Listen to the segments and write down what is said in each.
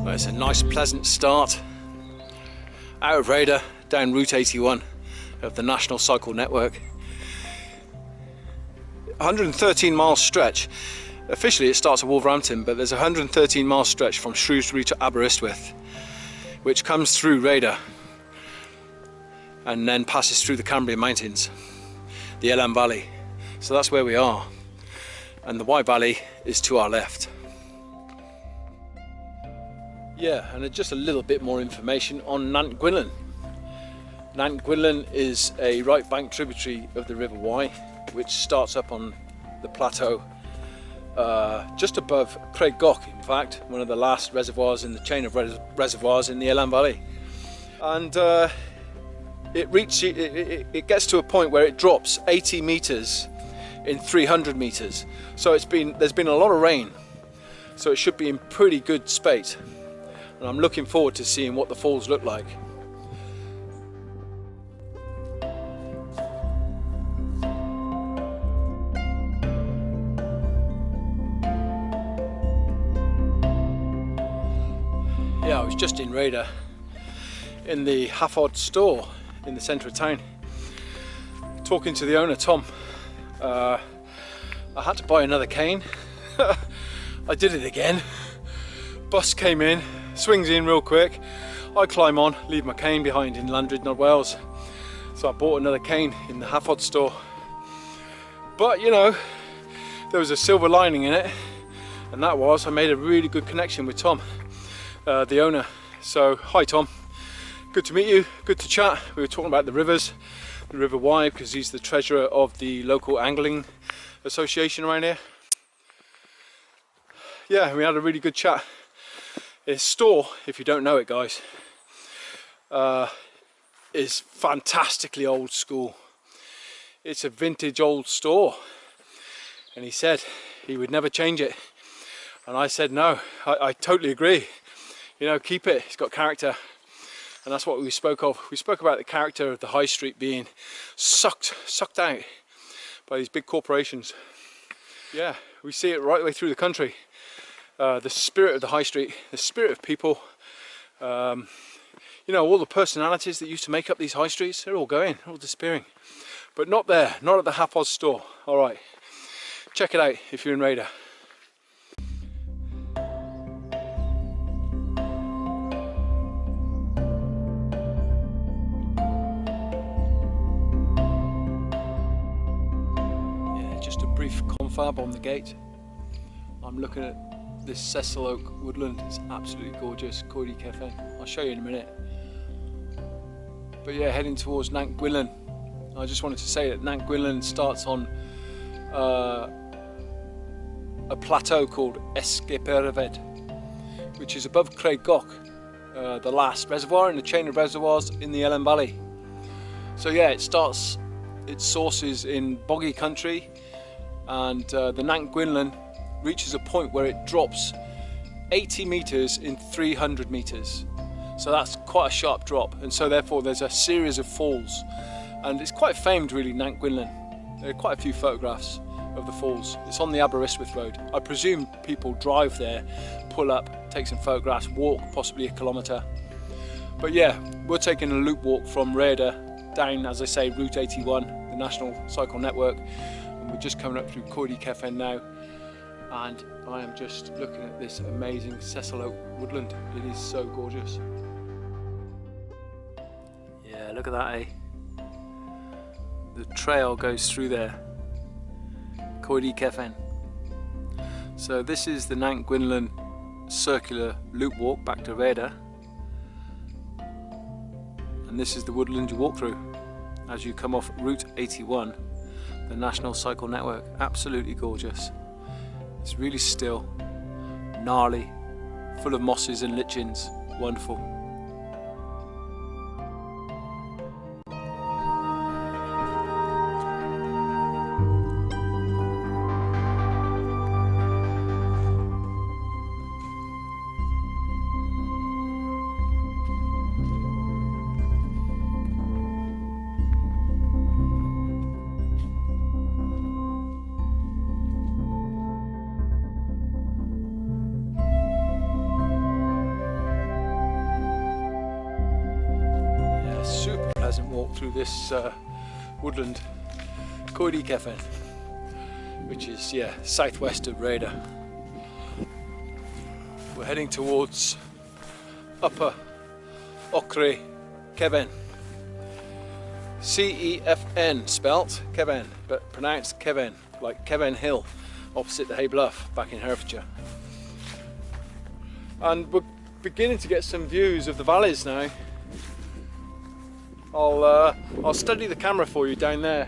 Well, it's a nice pleasant start out of Rhayader down Route 81 of the National Cycle Network. 113 mile stretch. Officially it starts at Wolverhampton, but there's a 113 mile stretch from Shrewsbury to Aberystwyth, which comes through Rhayader and then passes through the Cambrian Mountains, the Elan Valley. So that's where we are, and the Wye Valley is to our left. Yeah, and just a little bit more information on Nant Gwynllyn. Nant Gwynllyn is a right bank tributary of the River Wye, which starts up on the plateau just above Craig, in fact, one of the last reservoirs in the chain of reservoirs in the Elan Valley. And it gets to a point where it drops 80 meters in 300 meters. So there's been a lot of rain, so it should be in pretty good spate. And I'm looking forward to seeing what the falls look like. Yeah, I was just in Rhayader in the half-odd store in the centre of town, talking to the owner, Tom. I had to buy another cane. I did it again. Bus came in, swings in real quick. I climb on, leave my cane behind in Landred, Nant Wales. So I bought another cane in the half-odd store. But you know, there was a silver lining in it, and that was I made a really good connection with Tom, the owner. So hi Tom, good to meet you, good to chat. We were talking about the rivers, the River Wye, because he's the treasurer of the local angling association around here. Yeah, we had a really good chat. His store, if you don't know it guys, is fantastically old school. It's a vintage old store, and he said he would never change it, and I said no, I totally agree. You know, keep it, it's got character. And that's what we spoke of. We spoke about the character of the high street being sucked out by these big corporations. Yeah, we see it right the way through the country. The spirit of the high street, the spirit of people. You know, all the personalities that used to make up these high streets, they're all going, they're all disappearing. But not there, not at the half-odd store. All right, check it out if you're in Rhayader. Brief confab on the gate. I'm looking at this Sessile Oak woodland. It's absolutely gorgeous. Coedy Cafe. I'll show you in a minute. But yeah, heading towards Nant Gwynllyn. I just wanted to say that Nant Gwynllyn starts on a plateau called Esgyrfed, which is above Craig, the last reservoir in the chain of reservoirs in the Elan Valley. So yeah, it starts its sources in boggy country, and the Nant Gwynllyn reaches a point where it drops 80 meters in 300 meters. So that's quite a sharp drop, and so therefore there's a series of falls, and it's quite famed really, Nant Gwynllyn. There are quite a few photographs of the falls. It's on the Aberystwyth road. I presume people drive there, pull up, take some photographs, walk possibly a kilometre. But yeah, we're taking a loop walk from Rhayader down, as I say, Route 81, the National Cycle Network. We're just coming up through Coedy Cafe now, and I am just looking at this amazing Sessile Oak woodland. It is so gorgeous. Yeah, look at that, eh? The trail goes through there. Coedy Cafe. So this is the Nant Gwynllyn circular loop walk back to Rhayader, and this is the woodland you walk through as you come off Route 81. The National Cycle Network. Absolutely gorgeous. It's really still, gnarly, full of mosses and lichens. Wonderful. pleasant walk through this woodland, Coed Cefn, which is southwest of Rhayader. We're heading towards Upper Ochre Cefn. C-E-F-N spelt Cefn, but pronounced Cefn, like Cefn Hill, opposite the Hay Bluff back in Herefordshire. And we're beginning to get some views of the valleys now. I'll steady the camera for you down there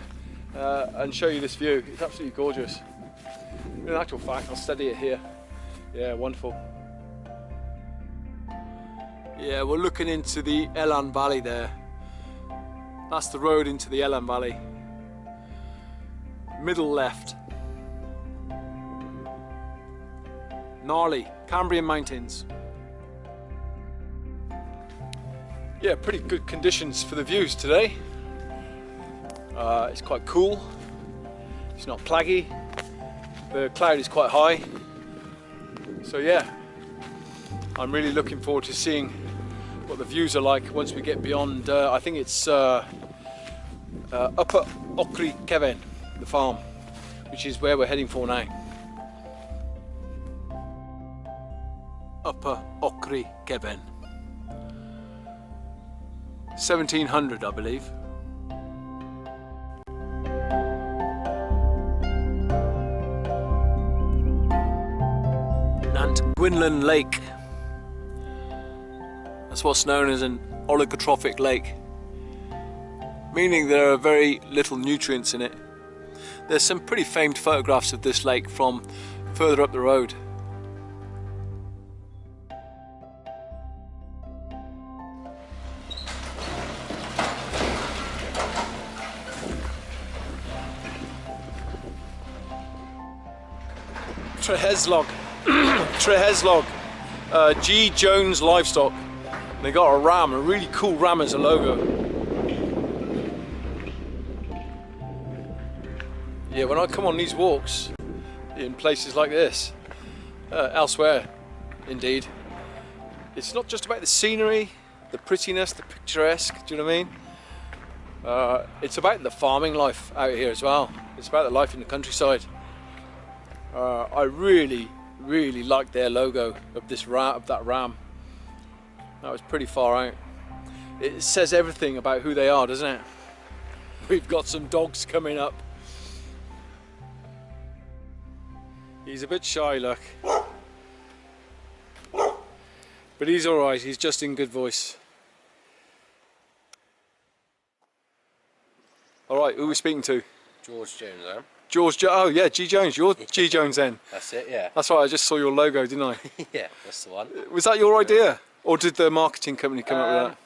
and show you this view. It's absolutely gorgeous. In actual fact, I'll steady it here. Yeah, wonderful. Yeah, we're looking into the Elan Valley there. That's the road into the Elan Valley. Middle left. Gnarly, Cambrian Mountains. Yeah, pretty good conditions for the views today. It's quite cool. It's not plaggy. The cloud is quite high. So yeah, I'm really looking forward to seeing what the views are like once we get beyond, I think it's Upper Ochre Cefn, the farm, which is where we're heading for now. Upper Ochre Cefn. 1700, I believe. Nant Gwynllyn Lake. That's what's known as an oligotrophic lake, meaning there are very little nutrients in it. There's some pretty famed photographs of this lake from further up the road. Treheslog, G. Jones Livestock. They got a ram, a really cool ram as a logo. Yeah, when I come on these walks in places like this, elsewhere indeed, it's not just about the scenery, the prettiness, the picturesque, do you know what I mean? It's about the farming life out here as well. It's about the life in the countryside. I really like their logo of that ram. That was pretty far out. It says everything about who they are, doesn't it? We've got some dogs coming up. He's a bit shy, look. But he's alright, he's just in good voice. Alright, who are we speaking to? George Jones, Oh yeah, G. Jones, you're G. Jones then. That's it, yeah. That's right, I just saw your logo, didn't I? Yeah, that's the one. Was that your idea? Or did the marketing company come up with that?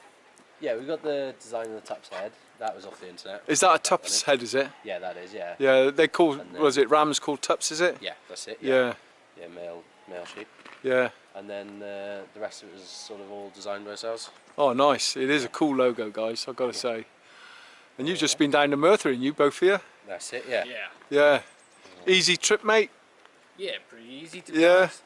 Yeah, we got the design of the tup's head. That was off the internet. Is that a tup's head, is it? Yeah, that is, yeah. Yeah, they call, was it rams called tups, is it? Yeah, that's it, yeah. Yeah, male sheep. Yeah. And then the rest of it was sort of all designed by ourselves. Oh, nice. It is a cool logo, guys, I've got to say. And you've just been down to Merthyr, and you both here? That's it, yeah. Yeah. Easy trip, mate? Yeah, pretty easy to be honest.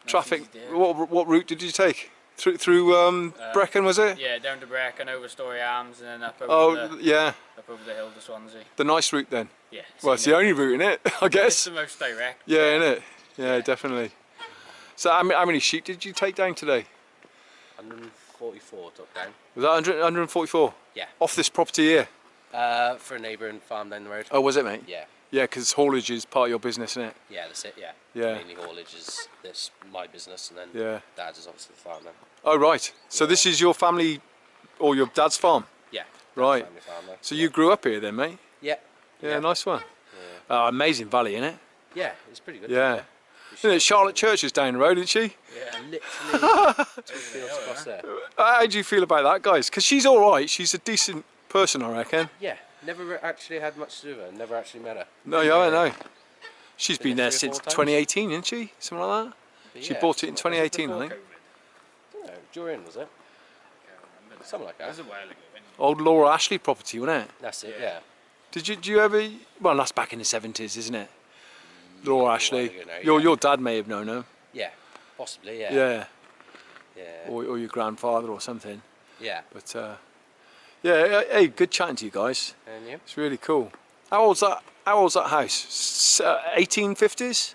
Traffic, what route did you take? Through Brecon, was it? Yeah, down to Brecon, over Story Arms, and then up over up over the hill to Swansea. The nice route then? Yeah. Well, it's the only route, isn't it? I guess. It's the most direct. Yeah, isn't it? Yeah, definitely. So how many sheep did you take down today? 144 took down. Was that 144? Yeah. Off this property here? For a neighbouring farm down the road. Oh, was it, mate? Yeah. Yeah, because haulage is part of your business, isn't it? Yeah, that's it, yeah. Yeah. Mainly haulage is my business, and then Dad's is obviously the farm now. Oh, right. So this is your family, or your dad's farm? Yeah. Right. Family farm now. So you grew up here then, mate? Yeah. Yeah, nice one. Yeah. Amazing valley, isn't it? Yeah, it's pretty good. Yeah. Isn't it? Charlotte Church is down the road, isn't she? Yeah, literally 2 fields across there. How do you feel about that, guys? Because she's alright, she's a decent person, I reckon. Yeah, never actually had much to do with her, never actually met her. No, you haven't, no. She's been there since 2018, isn't she? Something like that? But she bought it in 2018, I think. I don't know, during, was it? Something like that. It was a while ago. Old Laura Ashley property, wasn't it? That's it, yeah. Did you ever... Well, that's back in the 70s, isn't it? Laura Ashley. Now, your dad may have known her. Yeah, possibly, yeah. Yeah. Yeah. Or your grandfather or something. Yeah. But Yeah, hey, good chatting to you guys. And you? It's really cool. How old's that house? 1850s?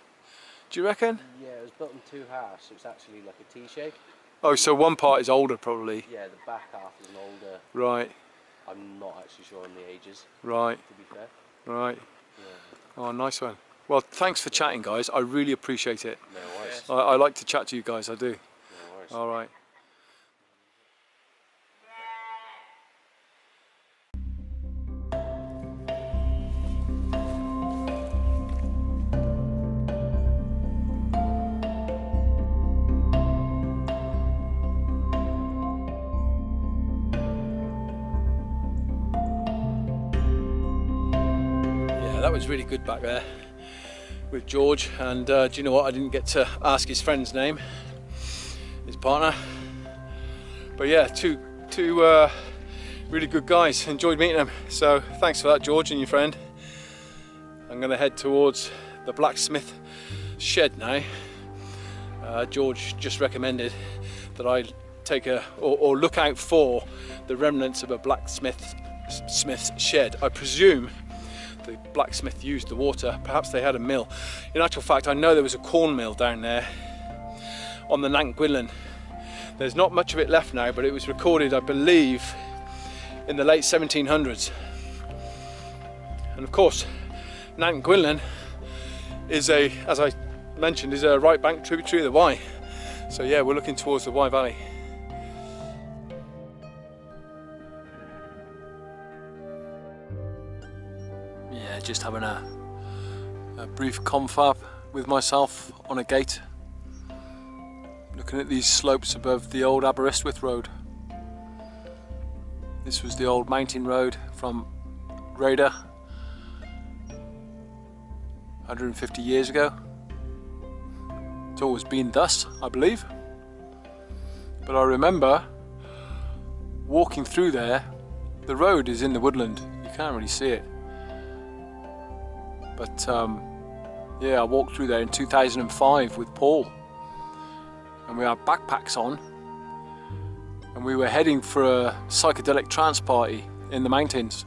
Do you reckon? Yeah, it was built in two halves, so it's actually like a T shape. Oh, so one part is older probably. Yeah, the back half is an older. Right. I'm not actually sure on the ages. Right. To be fair. Right. Yeah. Oh, nice one. Well, thanks for chatting, guys. I really appreciate it. No worries. I like to chat to you guys, I do. No worries. All right. That was really good back there with George, and do you know what, I didn't get to ask his friend's name, his partner, but yeah, two really good guys. Enjoyed meeting them, so thanks for that, George and your friend. I'm going to head towards the blacksmith shed now. George just recommended that I take or look out for the remnants of a blacksmith's shed. I presume the blacksmith used the water, perhaps they had a mill. In actual fact, I know there was a corn mill down there on the Nant Gwynllyn. There's not much of it left now, but it was recorded, I believe, in the late 1700s. And of course, Nant Gwynllyn is as I mentioned, is a right bank tributary of the Wye. So yeah, we're looking towards the Wye Valley. Yeah, just having a brief confab with myself on a gate, looking at these slopes above the old Aberystwyth road. This was the old mountain road from Rhayader 150 years ago. It's always been thus, I believe, but I remember walking through there. The road is in the woodland, you can't really see it. But yeah, I walked through there in 2005 with Paul, and we had backpacks on, and we were heading for a psychedelic trance party in the mountains.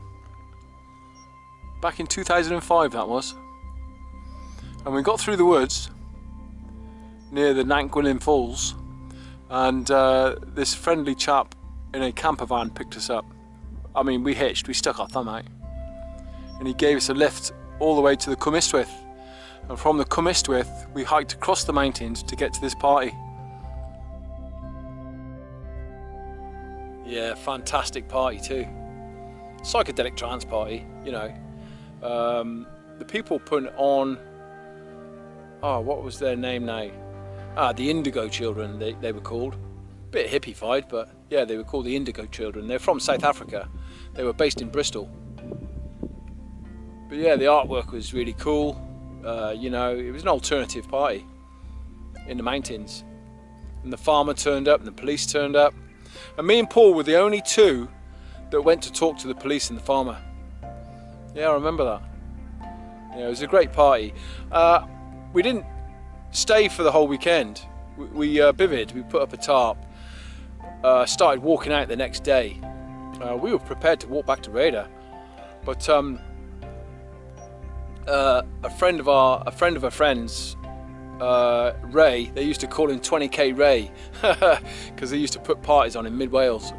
Back in 2005 that was. And we got through the woods near the Nant Gwynllyn Falls, and this friendly chap in a camper van picked us up. I mean, we hitched, we stuck our thumb out, and he gave us a lift all the way to the Cwm Ystwyth, and from the Cwm Ystwyth we hiked across the mountains to get to this party. Yeah, fantastic party too. Psychedelic trance party, you know. The people put on, oh, what was their name now? The Indigo Children, they were called. Bit hippie-fied, but yeah, they were called the Indigo Children. They're from South Africa. They were based in Bristol. But yeah, the artwork was really cool. You know, it was an alternative party in the mountains. And the farmer turned up and the police turned up. And me and Paul were the only two that went to talk to the police and the farmer. Yeah, I remember that. Yeah, it was a great party. We didn't stay for the whole weekend. We bivvied, we put up a tarp, started walking out the next day. We were prepared to walk back to Rhayader, but a friend of a friend's, Ray, they used to call him 20k Ray because they used to put parties on in mid-Wales.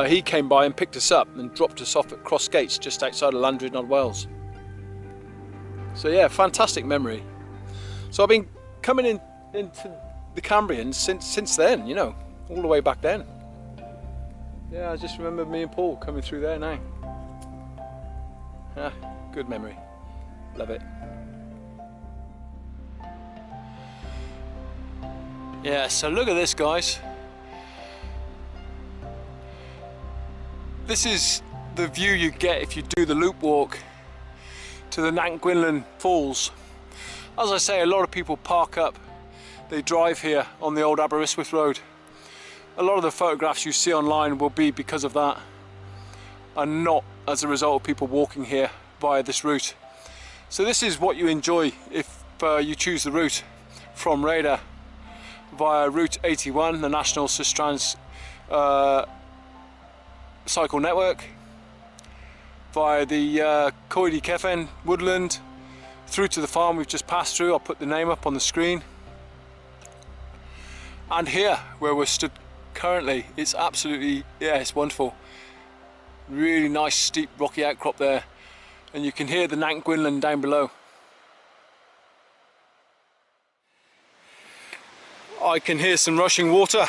He came by and picked us up and dropped us off at Cross Gates just outside of Llandrindod, Wales. So yeah, fantastic memory. So I've been coming into the Cambrian since then, you know, all the way back then. Yeah, I just remember me and Paul coming through there now. Good memory. Love it. Yeah, so look at this, guys. This is the view you get if you do the loop walk to the Nant Gwynllyn Falls. As I say, a lot of people park up, they drive here on the old Aberystwyth road. A lot of the photographs you see online will be because of that, and not as a result of people walking here via this route. So this is what you enjoy if you choose the route from Rhayader via Route 81, the National Sustrans motorcycle network via the Coed Cefn woodland through to the farm we've just passed through. I'll put the name up on the screen. And here, where we're stood currently, it's absolutely, yeah, it's wonderful. Really nice steep rocky outcrop there, and you can hear the Nant Gwynllyn down below. I can hear some rushing water.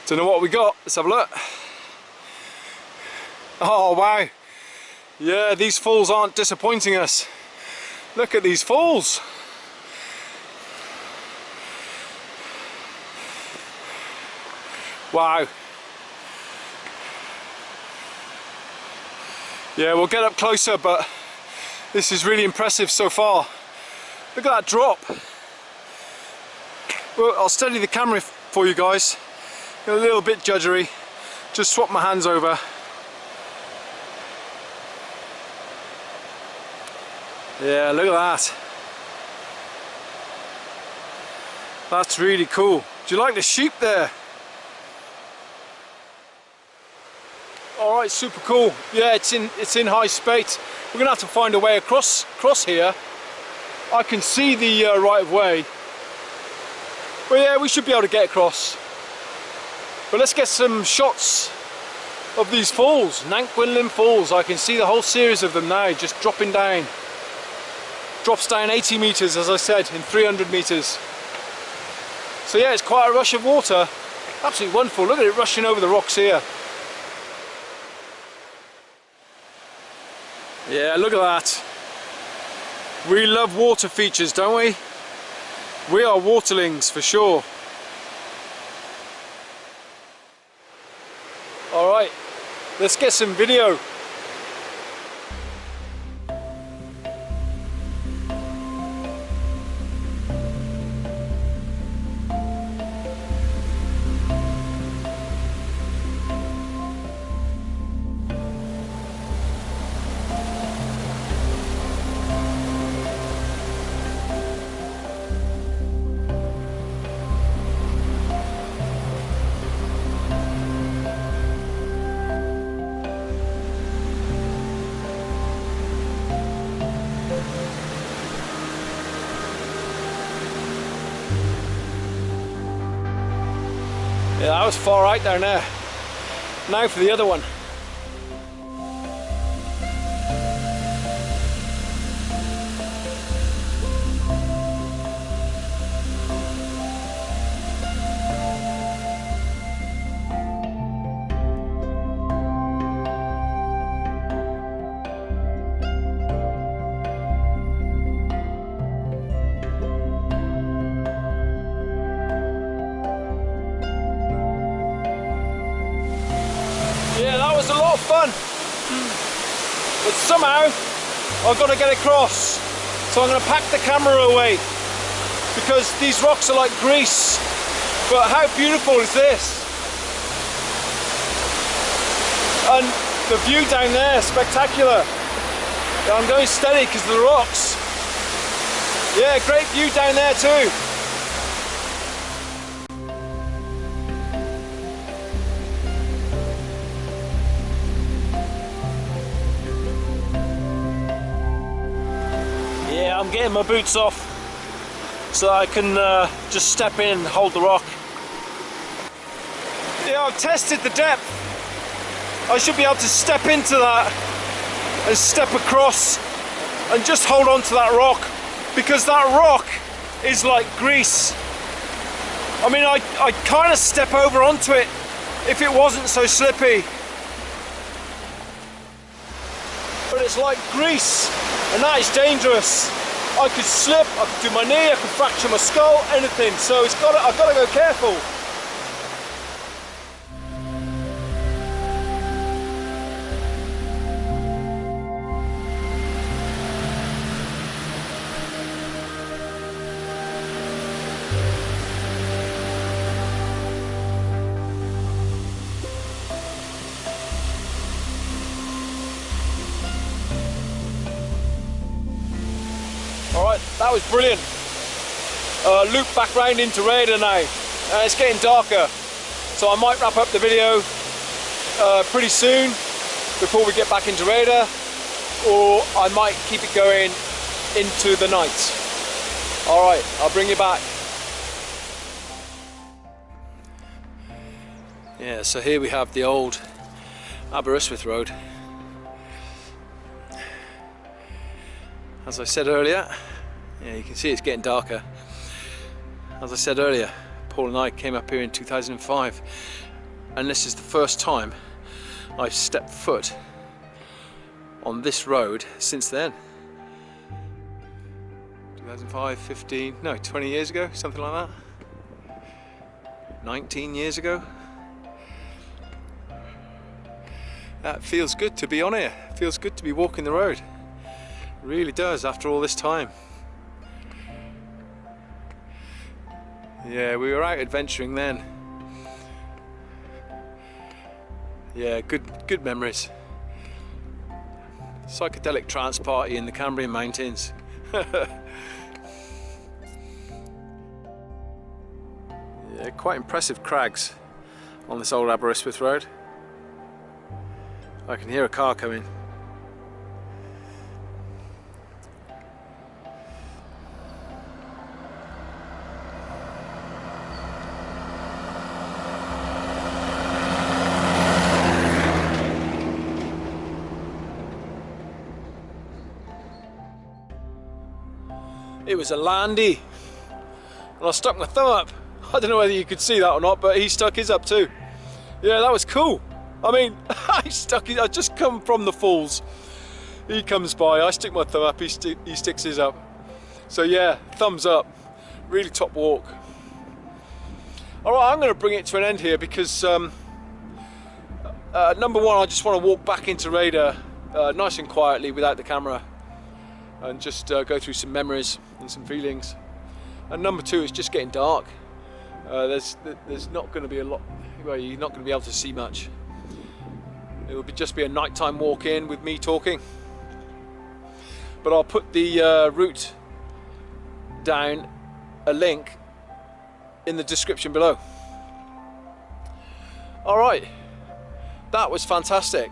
Don't know what we got. Let's have a look. Oh wow, yeah, these falls aren't disappointing us. Look at these falls. Wow. Yeah, we'll get up closer, but this is really impressive so far. Look at that drop. Well, I'll steady the camera for you guys. A little bit judgery. Just swap my hands over. Yeah, look at that. That's really cool. Do you like the sheep there? Alright, super cool. Yeah, it's in high spate. We're gonna have to find a way across here. I can see the right of way. But yeah, we should be able to get across. But let's get some shots of these falls, Nant Gwynllyn Falls. I can see the whole series of them now, just dropping down. Drops down 80 meters, as I said, in 300 meters. So yeah, it's quite a rush of water. Absolutely wonderful. Look at it rushing over the rocks here. Yeah, look at that. We love water features, don't we? We are waterlings for sure. Alright, let's get some video. Yeah, that was far out there now. Now for the other one. That was a lot of fun, but somehow I've got to get across, so I'm going to pack the camera away because these rocks are like grease. But how beautiful is this? And the view down there, spectacular. I'm going steady because of the rocks. Yeah, great view down there too. I'm getting my boots off so I can just step in and hold the rock. Yeah, I've tested the depth. I should be able to step into that and step across and just hold on to that rock, because that rock is like grease. I mean, I'd kind of step over onto it if it wasn't so slippy. But it's like grease, and that is dangerous. I could slip, I could do my knee, I could fracture my skull, anything. So I've got to go careful. Alright, that was brilliant. Loop back round into Rhayader now. It's getting darker, so I might wrap up the video pretty soon before we get back into Rhayader, or I might keep it going into the night. Alright, I'll bring you back. Yeah, so here we have the old Aberystwyth Road. As I said earlier, yeah, you can see it's getting darker. As I said earlier, Paul and I came up here in 2005, and this is the first time I've stepped foot on this road since then. 2005, 15, no, 20 years ago, something like that. 19 years ago. That feels good to be on here. Feels good to be walking the road. It really does after all this time. Yeah, we were out adventuring then. Yeah, good memories. Psychedelic trance party in the Cambrian Mountains. Yeah, quite impressive crags on this old Aberystwyth Road. I can hear a car coming. It was a landy, and I stuck my thumb up. I don't know whether you could see that or not, but he stuck his up too. Yeah, that was cool. I mean, I just come from the falls. He comes by, I stick my thumb up, he sticks his up. So yeah, thumbs up. Really top walk. Alright, I'm going to bring it to an end here because number one, I just want to walk back into Rhayader nice and quietly without the camera, and just go through some memories and some feelings. And number two, it's just getting dark. There's not going to be a lot, well, you're not going to be able to see much. It will just be a nighttime walk in with me talking. But I'll put the route down, a link in the description below. Alright, that was fantastic.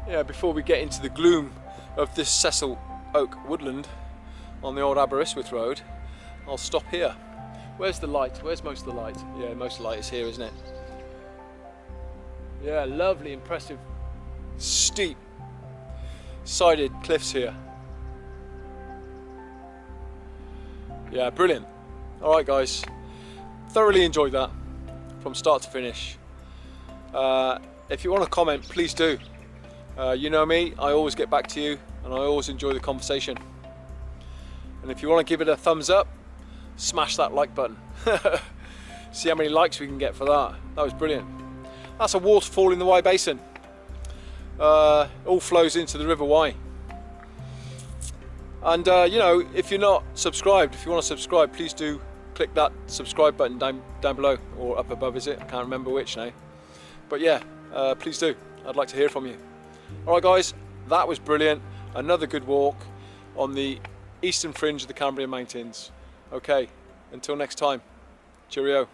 Yeah, before we get into the gloom of this Sessile Oak woodland on the old Aberystwyth Road, I'll stop here. Where's the light? Where's most of the light? Yeah, most of the light is here, isn't it? Yeah, lovely, impressive, steep sided cliffs here. Yeah, brilliant. Alright guys, thoroughly enjoyed that from start to finish. If you want to comment, please do. You know me, I always get back to you and I always enjoy the conversation. And if you want to give it a thumbs up, smash that like button. See how many likes we can get for that. That was brilliant. That's a waterfall in the Wye Basin. All flows into the River Wye. And you know, if you're not subscribed, if you want to subscribe, please do click that subscribe button down below, or up above, is it? I can't remember which now. But yeah, please do. I'd like to hear from you. Alright guys, that was brilliant. Another good walk on the eastern fringe of the Cambrian Mountains. Okay, until next time, cheerio.